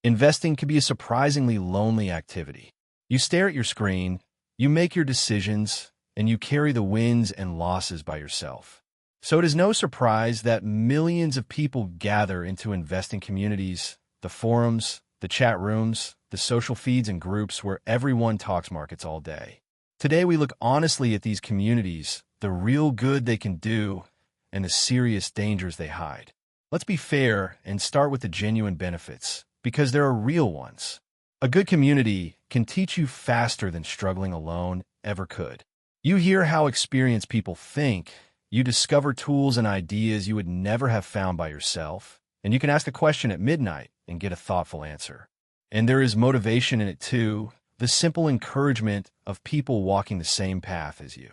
Investing can be a surprisingly lonely activity. You stare at your screen, you make your decisions, and you carry the wins and losses by yourself. So it is no surprise that millions of people gather into investing communities, the forums, the chat rooms, the social feeds and groups where everyone talks markets all day. Today we look honestly at these communities, the real good they can do, and the serious dangers they hide. Let's be fair and start with the genuine benefits, because there are real ones. A good community can teach you faster than struggling alone ever could. You hear how experienced people think, you discover tools and ideas you would never have found by yourself, and you can ask a question at midnight and get a thoughtful answer. And there is motivation in it too, the simple encouragement of people walking the same path as you.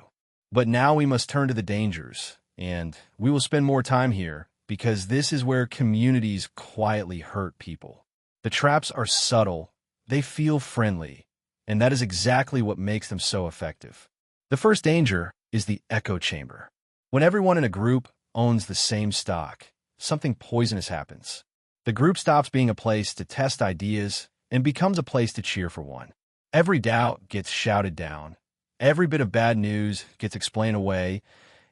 But now we must turn to the dangers, and we will spend more time here because this is where communities quietly hurt people. The traps are subtle, they feel friendly, and that is exactly what makes them so effective. The first danger is the echo chamber. When everyone in a group owns the same stock, something poisonous happens. The group stops being a place to test ideas and becomes a place to cheer for one. Every doubt gets shouted down, every bit of bad news gets explained away,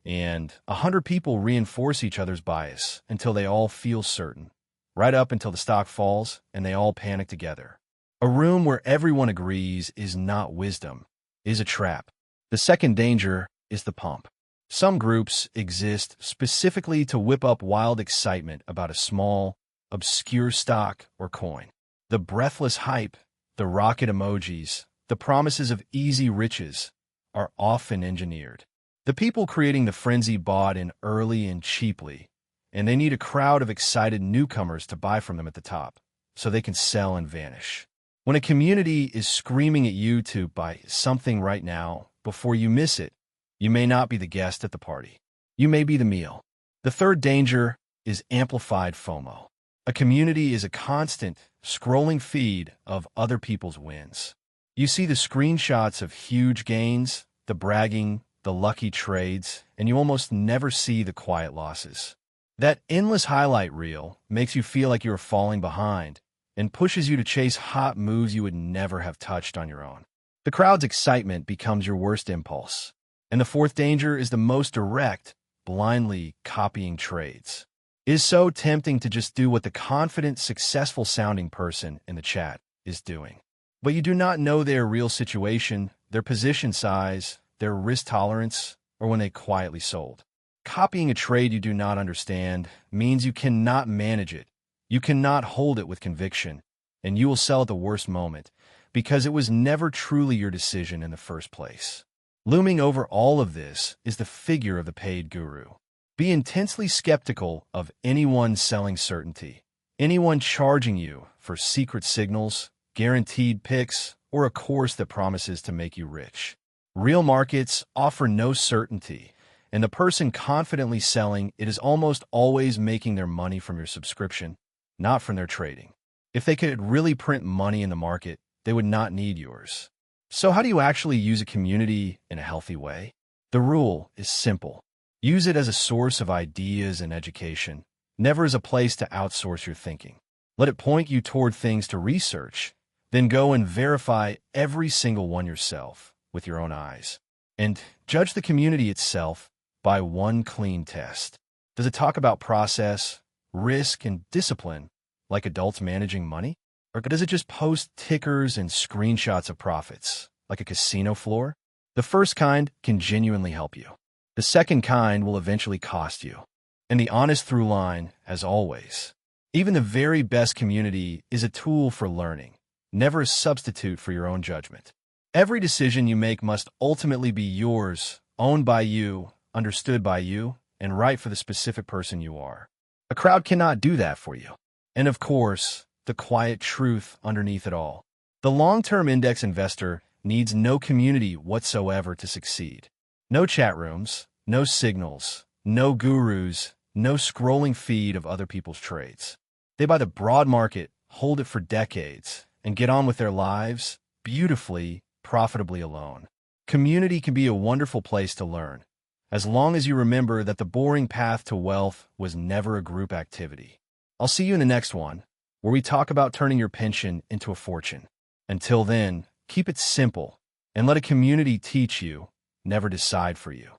and 100 people reinforce each other's bias until they all feel certain, right up until the stock falls and they all panic together. A room where everyone agrees is not wisdom, is a trap. The second danger is the pump. Some groups exist specifically to whip up wild excitement about a small, obscure stock or coin. The breathless hype, the rocket emojis, the promises of easy riches are often engineered. The people creating the frenzy bought in early and cheaply, and they need a crowd of excited newcomers to buy from them at the top, so they can sell and vanish. When a community is screaming at you to buy something right now, before you miss it, you may not be the guest at the party. You may be the meal. The third danger is amplified FOMO. A community is a constant, scrolling feed of other people's wins. You see the screenshots of huge gains, the bragging, the lucky trades, and you almost never see the quiet losses. That endless highlight reel makes you feel like you're falling behind and pushes you to chase hot moves you would never have touched on your own. The crowd's excitement becomes your worst impulse. And the fourth danger is the most direct, blindly copying trades. It is so tempting to just do what the confident, successful-sounding person in the chat is doing. But you do not know their real situation, their position size, their risk tolerance, or when they quietly sold. Copying a trade you do not understand means you cannot manage it, you cannot hold it with conviction, and you will sell at the worst moment because it was never truly your decision in the first place. Looming over all of this is the figure of the paid guru. Be intensely skeptical of anyone selling certainty, anyone charging you for secret signals, guaranteed picks, or a course that promises to make you rich. Real markets offer no certainty, and the person confidently selling it is almost always making their money from your subscription, not from their trading. If they could really print money in the market, they would not need yours. So how do you actually use a community in a healthy way? The rule is simple. Use it as a source of ideas and education, never as a place to outsource your thinking. Let it point you toward things to research, then go and verify every single one yourself with your own eyes. And judge the community itself by one clean test. Does it talk about process, risk, and discipline like adults managing money? Or does it just post tickers and screenshots of profits like a casino floor? The first kind can genuinely help you. The second kind will eventually cost you. And the honest through line, as always, even the very best community is a tool for learning, never a substitute for your own judgment. Every decision you make must ultimately be yours, owned by you, understood by you, and right for the specific person you are. A crowd cannot do that for you. And of course, the quiet truth underneath it all. The long-term index investor needs no community whatsoever to succeed. No chat rooms, no signals, no gurus, no scrolling feed of other people's trades. They buy the broad market, hold it for decades, and get on with their lives beautifully, profitably alone. Community can be a wonderful place to learn, as long as you remember that the boring path to wealth was never a group activity. I'll see you in the next one, where we talk about turning your pension into a fortune. Until then, keep it simple and let a community teach you, never decide for you.